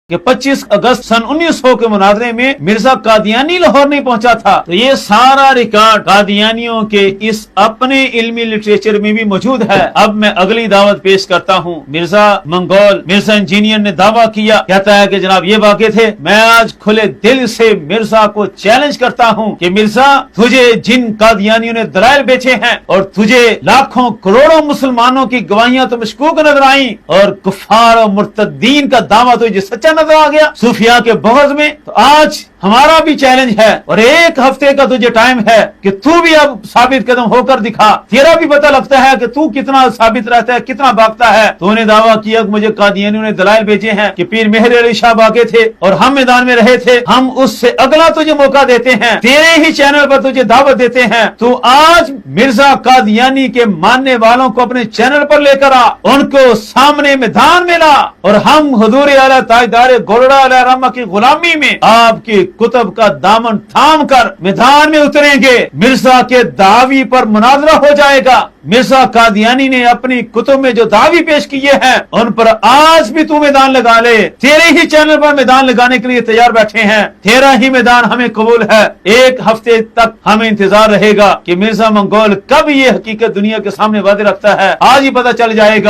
کہ 25 अगस्त सन 1900 के मुनाजरे में मिर्जा कादियानी लाहौर नहीं पहुंचा था। तो ये सारा रिकॉर्ड कादियानियों के इस अपने इल्मी लिटरेचर में भी मौजूद है। अब मैं अगली दावत पेश करता हूँ। मिर्जा मंगोल मिर्जा इंजीनियर ने दावा किया, कहता है कि जनाब ये वाक़े थे। मैं आज खुले दिल से मिर्जा को चैलेंज करता हूँ कि मिर्जा, तुझे जिन कादियानियों ने दलाइल बेचे हैं और तुझे लाखों करोड़ों मुसलमानों की गवाहियां तो मशकूक नजर आई और कुफार और मुर्तदीन का दावा तुझे सच्चा नजर आ गया सूफिया के बग़ज़ में, तो आज हमारा भी चैलेंज है और एक हफ्ते का तुझे टाइम है कि तू भी अब साबित कदम होकर दिखा। तेरा भी पता लगता है कि तू कितना साबित रहता है, कितना भागता है। तूने दावा किया कि मुझे कादियानियों ने दलाइल भेजे हैं कि पीर मेहर अली शाह भागे थे और हम मैदान में रहे थे। हम उससे अगला तुझे मौका देते हैं, तेरे ही चैनल पर तुझे दावत देते हैं। तू आज मिर्जा कादियानी के मानने वालों को अपने चैनल पर लेकर आ, उनको सामने मैदान में ला और हम हुजूर आला ताजदार गोरड़ा अलैहि रहमा की गुलामी में आपकी कुतुब का दामन थाम कर मैदान में उतरेंगे। मिर्जा के दावी पर मुनाजरा हो जाएगा। मिर्जा कादियानी ने अपनी कुतुब में जो दावी पेश किए हैं उन पर आज भी तू मैदान लगा ले। तेरे ही चैनल पर मैदान लगाने के लिए तैयार बैठे हैं। तेरा ही मैदान हमें कबूल है। एक हफ्ते तक हमें इंतजार रहेगा कि मिर्जा मंगोल कब ये हकीकत दुनिया के सामने वादे रखता है। आज ही पता चल जाएगा।